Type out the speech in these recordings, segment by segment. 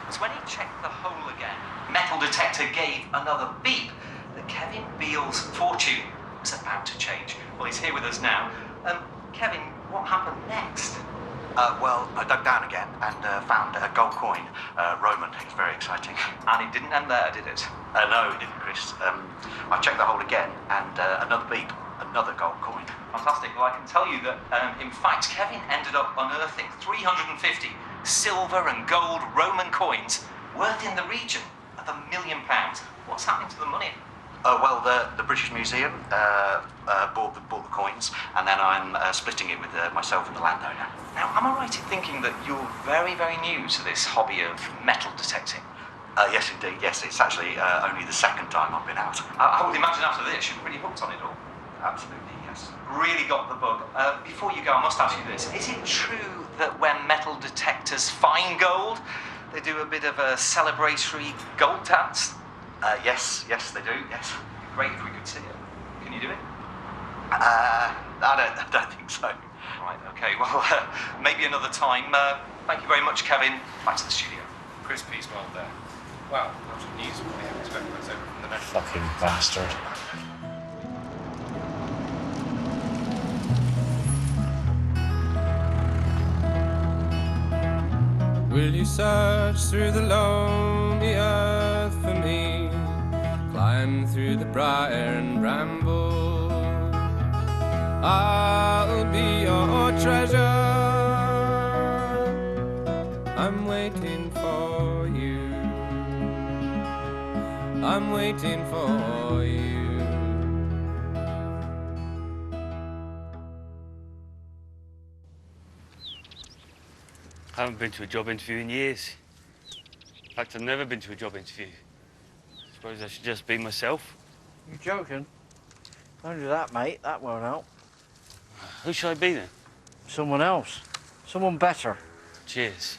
was when he checked the hole again. Metal detector gave another beep that Kevin Beale's fortune was about to change. Well, he's here with us now. Kevin, what happened next? Well, I dug down again and found a gold coin, Roman. It's very exciting. And it didn't end there, did it? No, it didn't, Chris. I checked the hole again and another beep, another gold coin. Fantastic. Well, I can tell you that, in fact, Kevin ended up unearthing 350 silver and gold Roman coins worth in the region of £1 million. What's happening to the money? Well, the British Museum bought the coins, and then I'm splitting it with myself and the landowner. Now, am I right in thinking that you're very, very new to this hobby of metal detecting? Yes, indeed. Yes, it's actually only the second time I've been out. I would imagine after this you're pretty hooked on it all. Absolutely, yes. Really got the bug. Before you go, I must ask you this. Is it true that when metal detectors find gold, they do a bit of a celebratory gold dance? Yes, they do, yes. Great if we could see it. Can you do it? I don't think so. Right, okay, well, maybe another time. Thank you very much, Kevin. Back to the studio. Chris Peace, well there. Wow, lots of news we haven't expected us over from the next. Fucking bastard. Will you search through the lonely earth for me? Climb through the briar and bramble. I'll be your treasure. I'm waiting for you. I'm waiting for you. I haven't been to a job interview in years. In fact, I've never been to a job interview. I suppose I should just be myself. You joking? Don't do that, mate. That won't help. Who should I be then? Someone else. Someone better. Cheers.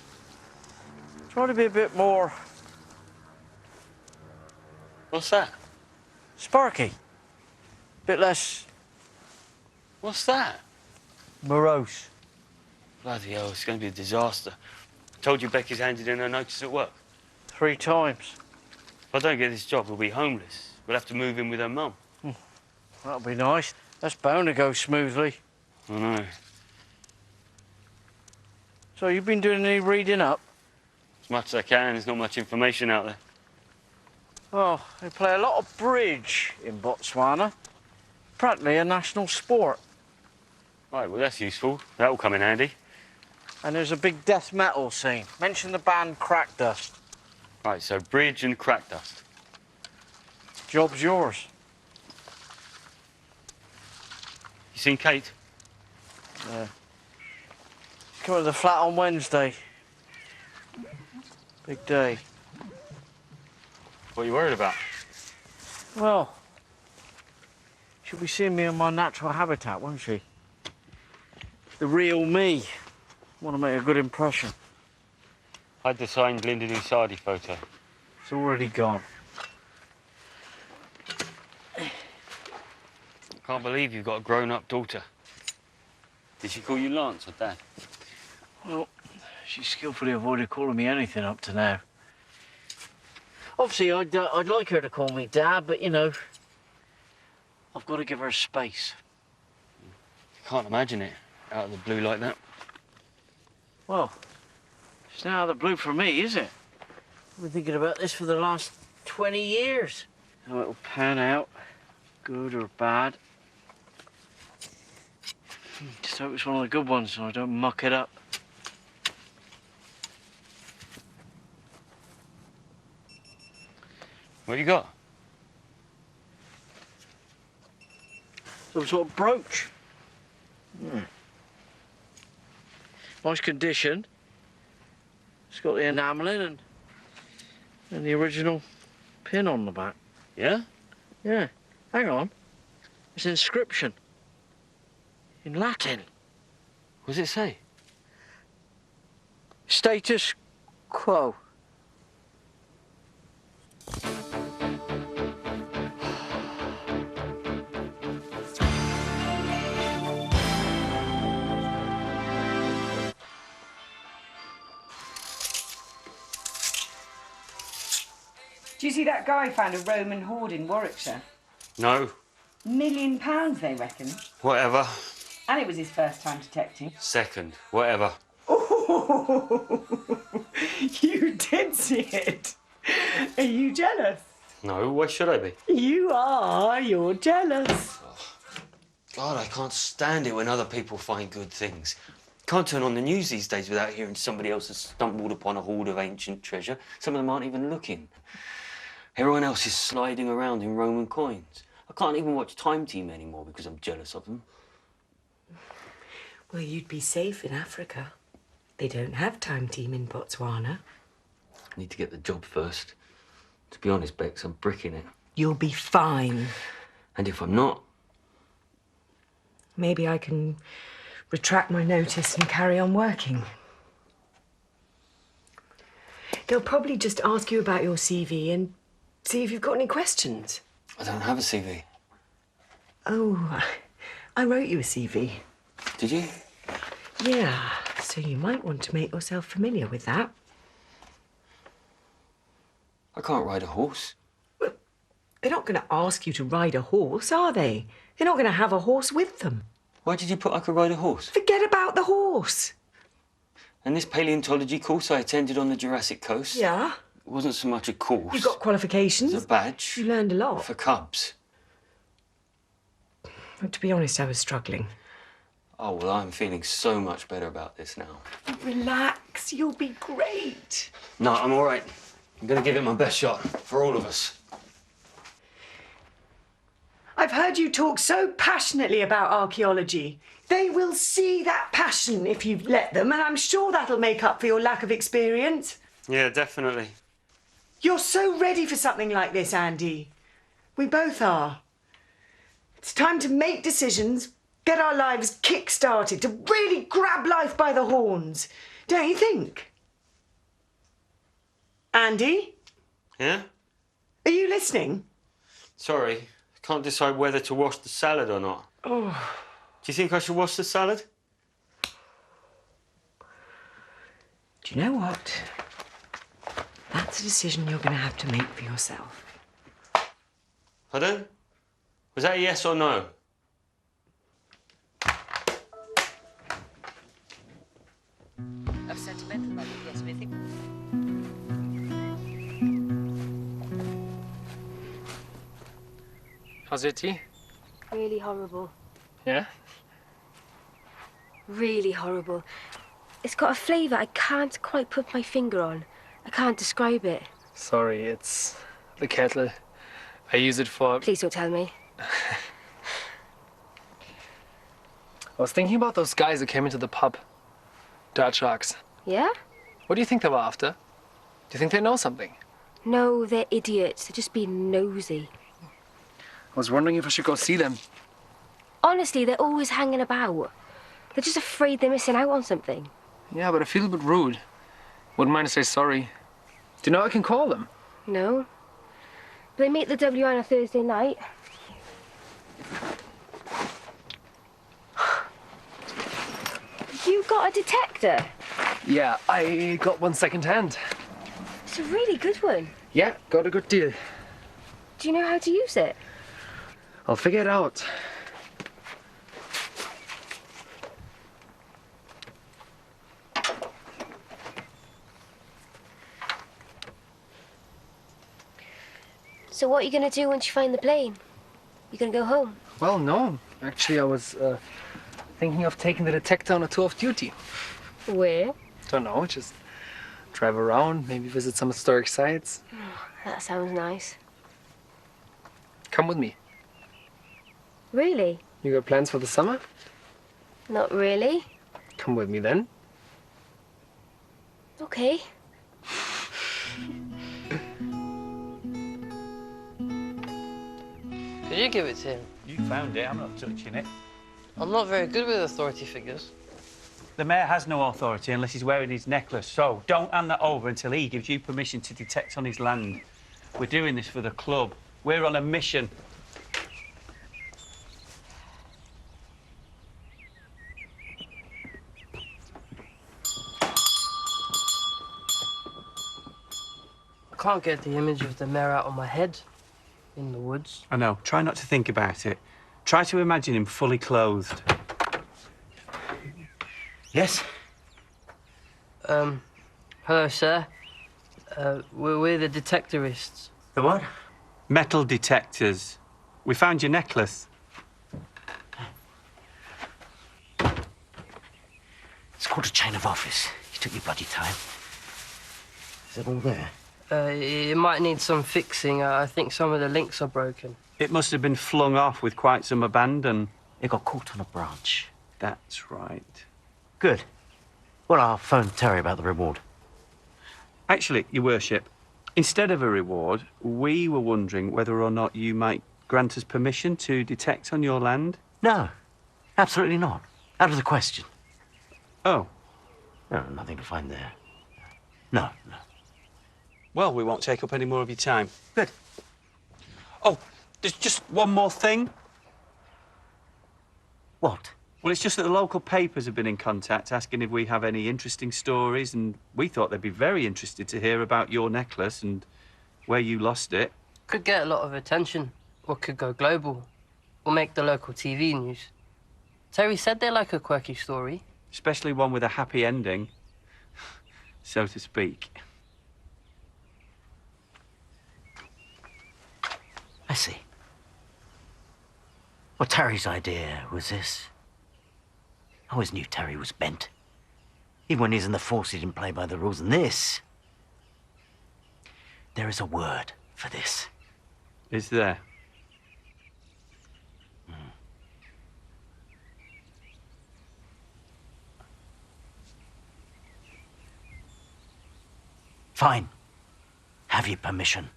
Try to be a bit more What's that? sparky. Bit less What's that? morose. Bloody hell, it's going to be a disaster. I told you Becky's handed in her notice at work. 3 times. If I don't get this job, we'll be homeless. We'll have to move in with her mum. That'll be nice. That's bound to go smoothly. I know. So you've been doing any reading up? As much as I can, there's not much information out there. Well, they play a lot of bridge in Botswana. Practically a national sport. Right, well, that's useful. That'll come in handy. And there's a big death metal scene. Mention the band Crack Dust. Right, so bridge and crack dust. Job's yours. You seen Kate? Yeah. Come to the flat on Wednesday. Big day. What are you worried about? Well, she'll be seeing me in my natural habitat, won't she? The real me. Want to make a good impression. Hide the signed Lyndon Usadi photo. It's already gone. Can't believe you've got a grown-up daughter. Did she call you Lance or Dad? Well, she skillfully avoided calling me anything up to now. Obviously, I'd like her to call me Dad, but, you know, I've got to give her space. Can't imagine it out of the blue like that. Well, it's not out of the blue for me, is it? I've been thinking about this for the last 20 years. How it'll pan out, good or bad. Just hope it's one of the good ones so I don't muck it up. What you got? Some sort of brooch. Nice condition. It's got the enamelling and the original pin on the back. Yeah? Yeah. Hang on. It's an inscription. In Latin. What does it say? Status quo. Do you see that guy found a Roman hoard in Warwickshire? No. £1 million, they reckon. Whatever. And it was his first time detecting. Second. Whatever. Oh, you did see it. Are you jealous? No, why should I be? You are. You're jealous. God, I can't stand it when other people find good things. Can't turn on the news these days without hearing somebody else has stumbled upon a hoard of ancient treasure. Some of them aren't even looking. Everyone else is sliding around in Roman coins. I can't even watch Time Team anymore because I'm jealous of them. Well, you'd be safe in Africa. They don't have Time Team in Botswana. I need to get the job first. To be honest, Bex, I'm bricking it. You'll be fine. And if I'm not? Maybe I can retract my notice and carry on working. They'll probably just ask you about your CV and see if you've got any questions. I don't have a CV. Oh, I wrote you a CV. Did you? Yeah, so you might want to make yourself familiar with that. I can't ride a horse. Well, they're not going to ask you to ride a horse, are they? They're not going to have a horse with them. Why did you put I could ride a horse? Forget about the horse. And this paleontology course I attended on the Jurassic Coast? Yeah? It wasn't so much a course. You got qualifications. It was a badge. You learned a lot. For cubs. But to be honest, I was struggling. Oh, well, I'm feeling so much better about this now. Relax, you'll be great. No, I'm all right. I'm going to give it my best shot for all of us. I've heard you talk so passionately about archaeology. They will see that passion if you let them, and I'm sure that'll make up for your lack of experience. Yeah, definitely. You're so ready for something like this, Andy. We both are. It's time to make decisions, get our lives kick-started, to really grab life by the horns. Don't you think? Andy? Yeah? Are you listening? Sorry, can't decide whether to wash the salad or not. Oh. Do you think I should wash the salad? Do you know what? That's a decision you're going to have to make for yourself. Pardon? Was that a yes or no? Of sentimental moment, yes, we think. How's your tea? Really horrible. Yeah? Really horrible. It's got a flavour I can't quite put my finger on. I can't describe it. Sorry, it's the kettle. I use it for... Please don't tell me. I was thinking about those guys who came into the pub. Dirt sharks. Yeah? What do you think they were after? Do you think they know something? No, they're idiots. They're just being nosy. I was wondering if I should go see them. Honestly, they're always hanging about. They're just afraid they're missing out on something. Yeah, but I feel a bit rude. Wouldn't mind to say sorry. Do you know I can call them? No. They meet the W on a Thursday night. You got a detector? Yeah, I got one second-hand. It's a really good one. Yeah, got a good deal. Do you know how to use it? I'll figure it out. So what are you going to do once you find the plane? You going to go home? Well, no. Actually, I was thinking of taking the detector on a tour of duty. Where? Don't know, just drive around, maybe visit some historic sites. That sounds nice. Come with me. Really? You got plans for the summer? Not really. Come with me then. Okay. Could you give it to him? You found it, I'm not touching it. I'm not very good with authority figures. The mayor has no authority unless he's wearing his necklace, so don't hand that over until he gives you permission to detect on his land. We're doing this for the club. We're on a mission. can't get the image of the mare out of my head in the woods. I know. Try not to think about it. Try to imagine him fully clothed. Yes? Hello, sir. We're the Detectorists. The what? Metal detectors. We found your necklace. It's called a chain of office. You took your bloody time. Is it all there? It might need some fixing. I think some of the links are broken. It must have been flung off with quite some abandon. It got caught on a branch. That's right. Good. Well, I'll phone Terry about the reward. Actually, Your Worship, instead of a reward, we were wondering whether or not you might grant us permission to detect on your land. No, absolutely not. Out of the question. Oh. No, nothing to find there. No. Well, we won't take up any more of your time. Good. Oh, there's just one more thing. What? Well, it's just that the local papers have been in contact asking if we have any interesting stories, and we thought they'd be very interested to hear about your necklace and where you lost it. Could get a lot of attention, or could go global, or make the local TV news. Terry said they like a quirky story. Especially one with a happy ending, so to speak. I see. Well, Terry's idea was this. I always knew Terry was bent. Even when he's in the force, he didn't play by the rules. And this... there is a word for this. Is there? Fine. Have your permission.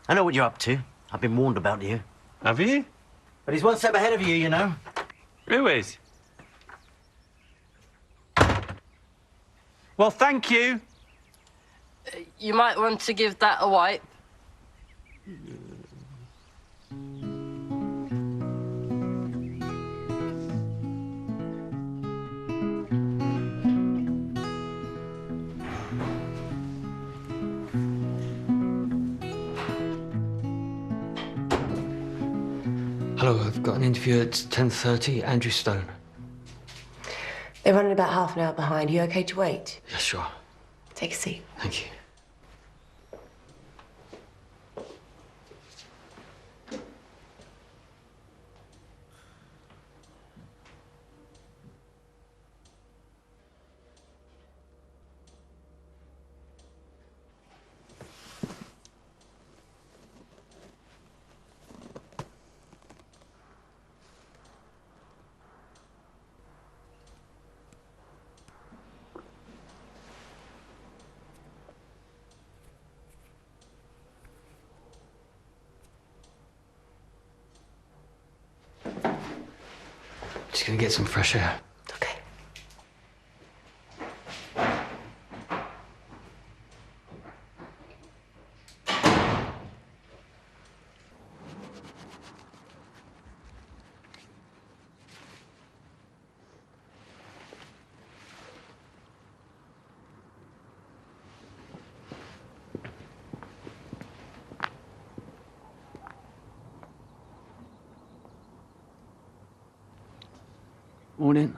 I know what you're up to. I've been warned about you. Have you? But he's one step ahead of you, you know. Who is? Well, thank you. You might want to give that a wipe. Hello, I've got an interview at 10:30. Andrew Stone. They're running about half an hour behind. You okay to wait? Yeah, sure. Take a seat. Thank you. Just gonna get some fresh air. Okay. Morning.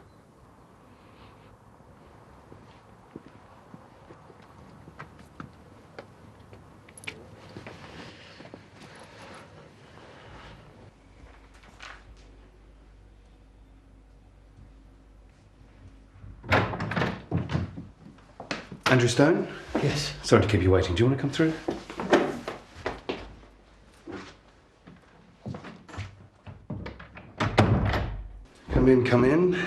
Andrew Stone? Yes. Sorry to keep you waiting. Do you want to come through? Come in, come in.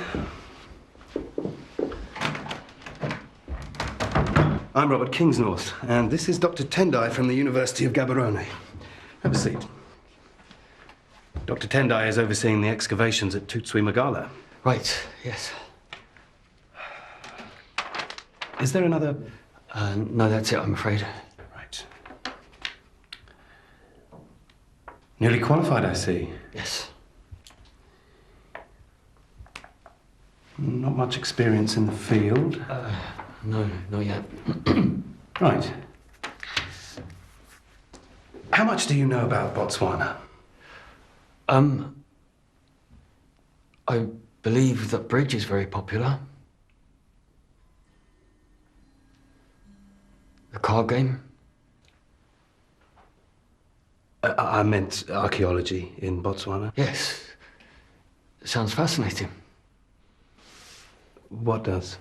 I'm Robert Kingsnorth, and this is Dr. Tendai from the University of Gaborone. Have a seat. Dr. Tendai is overseeing the excavations at Tutsui Magala. Right, yes. Is there another... No, that's it, I'm afraid. Right. Newly qualified, I see. Yes. Not much experience in the field. No, not yet. Right. How much do you know about Botswana? I believe that bridge is very popular. The card game. I meant archaeology in Botswana. Yes. Sounds fascinating. What does?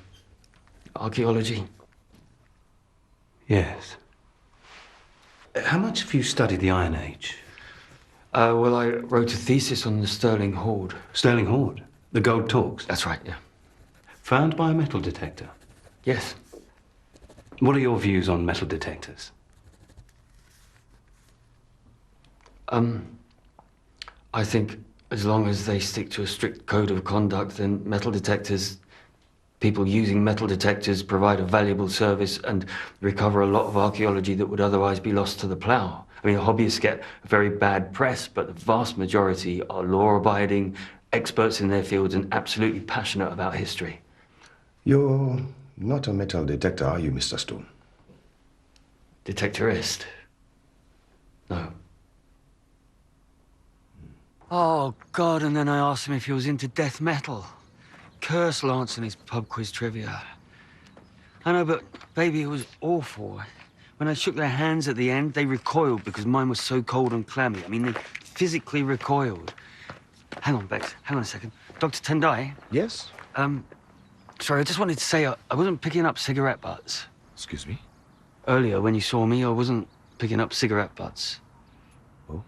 Archaeology. Yes. How much have you studied the Iron Age? Well, I wrote a thesis on the Sterling Hoard. Sterling Hoard? The gold talks? That's right, yeah. Found by a metal detector? Yes. What are your views on metal detectors? I think as long as they stick to a strict code of conduct, then metal detectors, people using metal detectors provide a valuable service and recover a lot of archaeology that would otherwise be lost to the plough. I mean, hobbyists get a very bad press, but the vast majority are law-abiding, experts in their fields and absolutely passionate about history. You're not a metal detector, are you, Mr. Stone? Detectorist? No. Oh, God, and then I asked him if he was into death metal. Curse Lance and his pub quiz trivia. I know, but, baby, it was awful. When I shook their hands at the end, they recoiled because mine was so cold and clammy. I mean, they physically recoiled. Hang on, Bex. Hang on a second. Dr. Tendai? Yes? Sorry, I just wanted to say I wasn't picking up cigarette butts. Excuse me? Earlier, when you saw me, I wasn't picking up cigarette butts. Oh?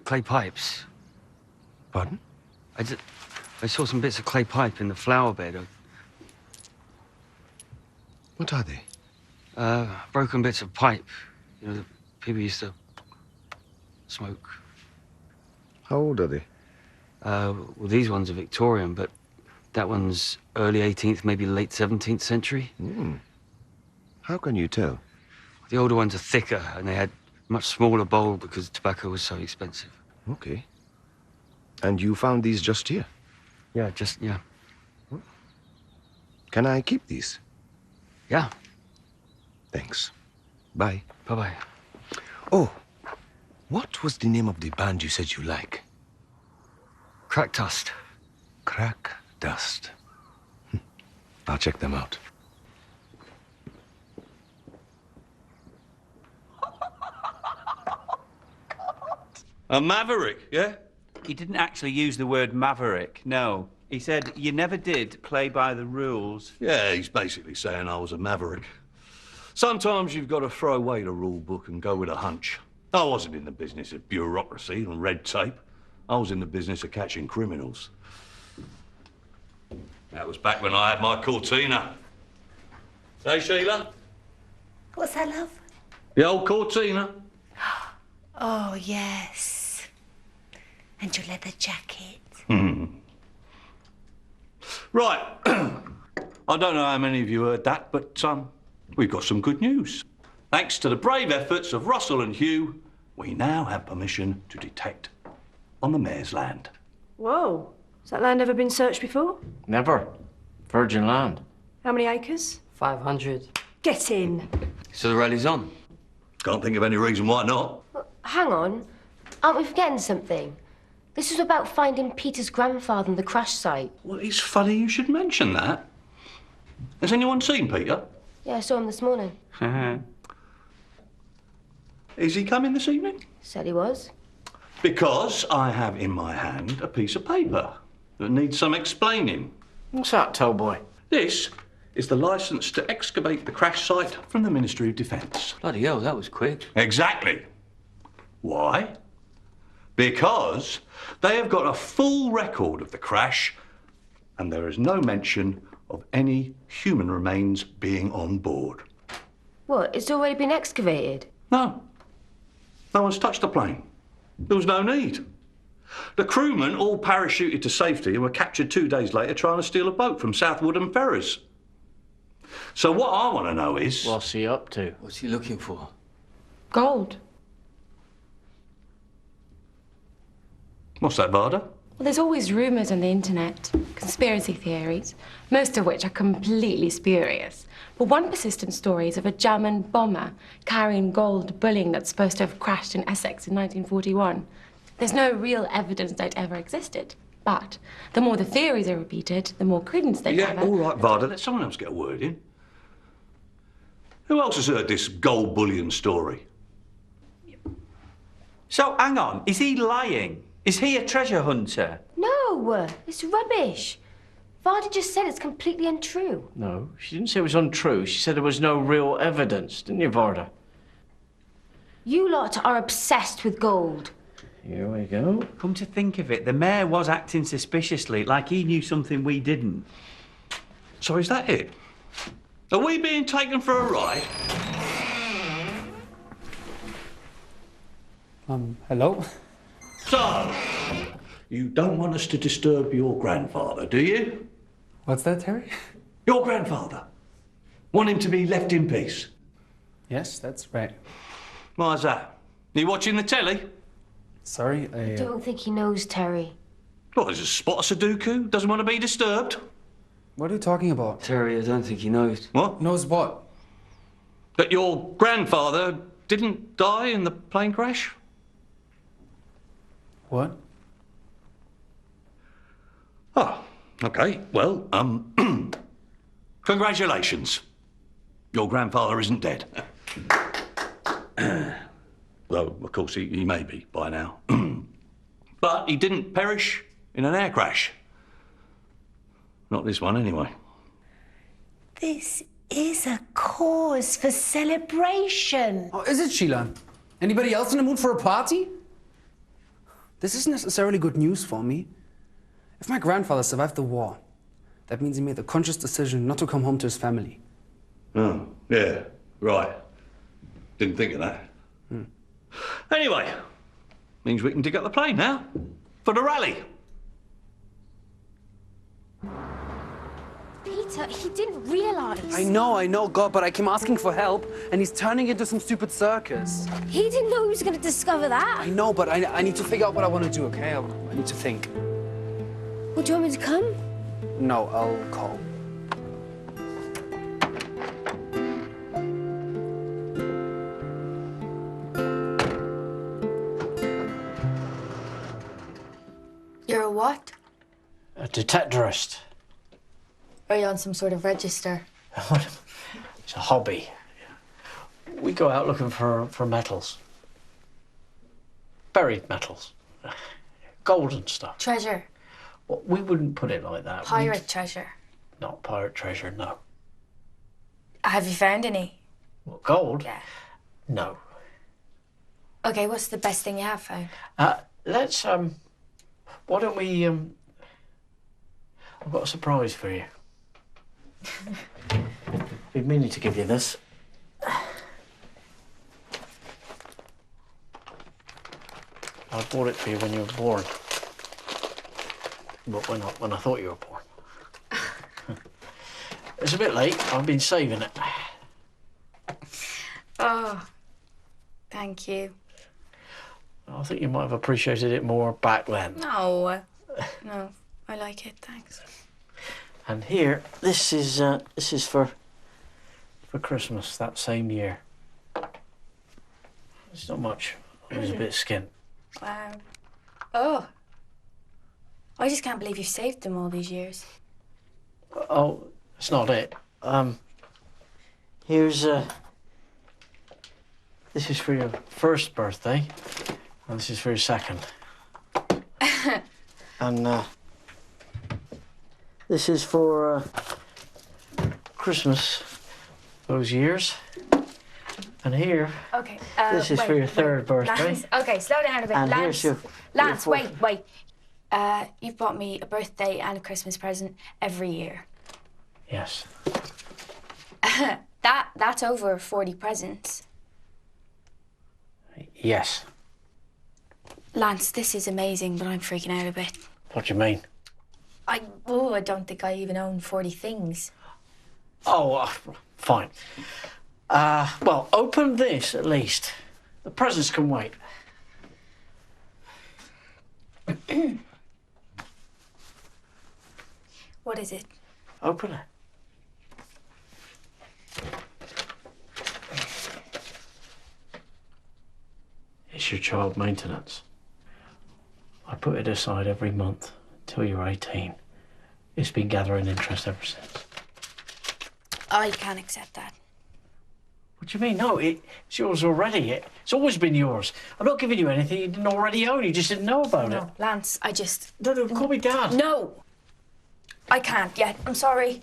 Clay pipes. Pardon? I saw some bits of clay pipe in the flower bed. What are they? Broken bits of pipe. You know, that people used to smoke. How old are they? Well, these ones are Victorian, but that one's early 18th, maybe late 17th century. How can you tell? The older ones are thicker, and they had much smaller bowl because tobacco was so expensive. Okay. And you found these just here? Yeah. Can I keep these? Yeah. Thanks. Bye. Bye-bye. Oh, what was the name of the band you said you like? Crack Dust. Crack Dust. I'll check them out. A maverick, yeah? He didn't actually use the word maverick, no. He said you never did play by the rules. Yeah, he's basically saying I was a maverick. Sometimes you've got to throw away the rule book and go with a hunch. I wasn't in the business of bureaucracy and red tape. I was in the business of catching criminals. That was back when I had my Cortina. Hey, Sheila? What's that, love? The old Cortina? Oh, yes. And your leather jacket. Right. I don't know how many of you heard that, but we've got some good news. Thanks to the brave efforts of Russell and Hugh, we now have permission to detect on the mayor's land. Whoa. Has that land ever been searched before? Never. Virgin land. How many acres? 500. Get in. So the rally's on? Can't think of any reason why not. Hang on. Aren't we forgetting something? This was about finding Peter's grandfather on the crash site. Well, it's funny you should mention that. Has anyone seen Peter? Yeah, I saw him this morning. Is he coming this evening? Said he was. Because I have in my hand a piece of paper that needs some explaining. What's that, Towboy? This is the licence to excavate the crash site from the Ministry of Defence. Bloody hell, that was quick. Exactly. Why? Because they have got a full record of the crash and there is no mention of any human remains being on board. What, it's already been excavated? No. No one's touched the plane. There was no need. The crewmen all parachuted to safety and were captured 2 days later trying to steal a boat from Southwood and Ferrers. So what I want to know is... What's he up to? What's he looking for? Gold. What's that, Varda? Well, there's always rumours on the internet, conspiracy theories, most of which are completely spurious. But one persistent story is of a German bomber carrying gold bullion that's supposed to have crashed in Essex in 1941. There's no real evidence that it ever existed. But the more the theories are repeated, the more credence they Yeah, gather. all right, Varda, let someone else get a word in. Who else has heard this gold bullion story? So, hang on, is he lying? Is he a treasure hunter? No, it's rubbish. Varda just said it's completely untrue. No, she didn't say it was untrue. She said there was no real evidence, didn't you, Varda? You lot are obsessed with gold. Here we go. Come to think of it, the mayor was acting suspiciously, like he knew something we didn't. So is that it? Are we being taken for a ride? Hello? So, you don't want us to disturb your grandfather, do you? What's that, Terry? Your grandfather. Want him to be left in peace? Yes, that's right. Why's that? You watching the telly? Sorry, I don't think he knows, Terry. What, is a spot of Sudoku? Doesn't want to be disturbed? What are you talking about? Terry, I don't think he knows. What? Knows what? That your grandfather didn't die in the plane crash? What? Oh, okay. Well, congratulations. Your grandfather isn't dead. Though, of course, he may be by now. But he didn't perish in an air crash. Not this one, anyway. This is a cause for celebration. Oh, is it, Sheila? Anybody else in the mood for a party? This isn't necessarily good news for me. If my grandfather survived the war, that means he made the conscious decision not to come home to his family. Oh, yeah, right. Didn't think of that. Anyway, means we can dig up the plane now for the rally. Peter, he didn't realise. I know, God, but I came asking for help, and he's turning into some stupid circus. He didn't know he was going to discover that. I know, but I need to figure out what I want to do, okay? I need to think. Well, do you want me to come? No, I'll call. You're a what? A detectorist. Are you on some sort of register? It's a hobby. We go out looking for metals. Buried metals. Gold and stuff. Treasure? Well, we wouldn't put it like that. Pirate treasure? Not pirate treasure, no. Have you found any? What, gold? Yeah. No. Okay, what's the best thing you have found? Let's, why don't we, I've got a surprise for you. Been meaning to give you this. I bought it for you when you were born. But when I thought you were born. It's a bit late. I've been saving it. Oh, thank you. I think you might have appreciated it more back then. No, I like it, thanks. And here, this is for Christmas that same year. It's not much. There's a bit of skin. Wow. Oh. I just can't believe you've saved them all these years. Oh, that's not it. Here's this is for your first birthday, and this is for your second. And this is for Christmas those years. And here, okay, this is for your third birthday. Lance, okay, slow down a bit. And Lance, here's Lance, your wait. You've bought me a birthday and a Christmas present every year. Yes. That's over 40 presents. Yes. Lance, this is amazing, but I'm freaking out a bit. What do you mean? I don't think I even own 40 things. Oh, fine. Well, open this at least. The presents can wait. What is it? Open it. It's your child maintenance. I put it aside every month until you're 18. It's been gathering interest ever since. I can't accept that. What do you mean? No, it's yours already. It's always been yours. I'm not giving you anything you didn't already own. You just didn't know about it. No, Lance, I just... No, call me Dad. No! I can't yet. I'm sorry.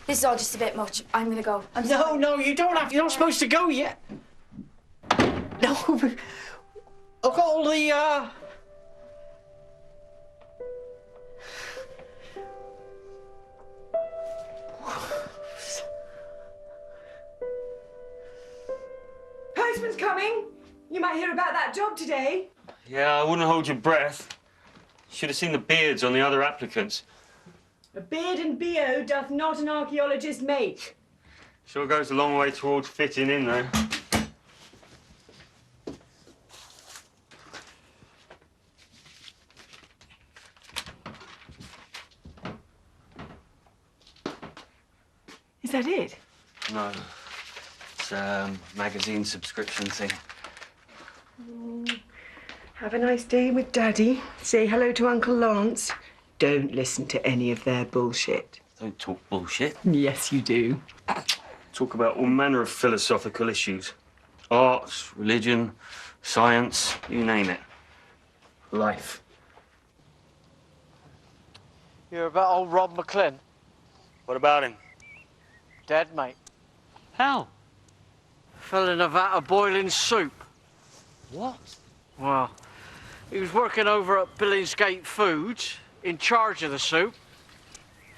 This is all just a bit much. I'm gonna go. I'm sorry. No, you don't have to. You're not supposed to go yet. No, I've got all the, Postman's coming. You might hear about that job today. Yeah, I wouldn't hold your breath. Should have seen the beards on the other applicants. A beard and BO doth not an archaeologist make. Sure goes a long way towards fitting in, though. Is that it? No. It's a magazine subscription thing. Have a nice day with Daddy. Say hello to Uncle Lawrence. Don't listen to any of their bullshit. Don't talk bullshit. Yes, you do. Talk about all manner of philosophical issues. Arts, religion, science, you name it. Life. You're about old Rob McClin. What about him? Dead, mate. How? Fell in a vat of boiling soup. What? Well, he was working over at Billingsgate Foods, in charge of the soup.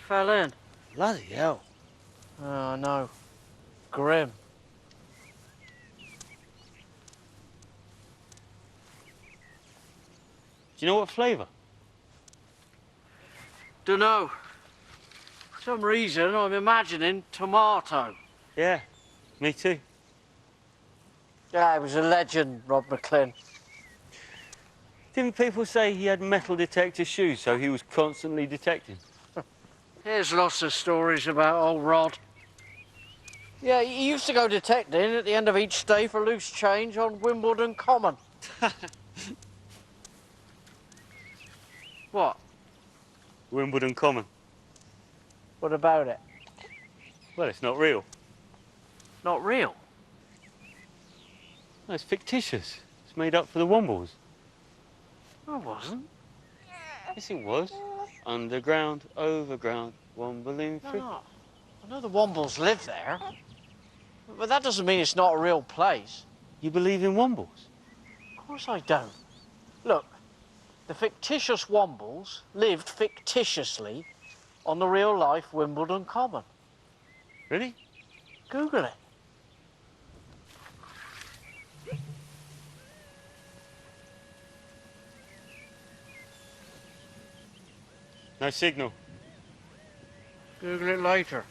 Fell in. Bloody hell. Oh, I know. Grim. Do you know what flavour? Dunno. For some reason, I'm imagining tomato. Yeah, me too. Yeah, he was a legend, Rob McClin. Didn't people say he had metal detector shoes, so he was constantly detecting? There's lots of stories about old Rod. Yeah, he used to go detecting at the end of each day for loose change on Wimbledon Common. What? Wimbledon Common. What about it? Well, it's not real. Not real? No, it's fictitious. It's made up for the Wombles. I wasn't. Yes, it was. Underground, overground, Wombling free. No. I know the Wombles live there. But that doesn't mean it's not a real place. You believe in Wombles? Of course I don't. Look, the fictitious Wombles lived fictitiously on the real-life Wimbledon Common. Really? Google it. No signal. Google it later.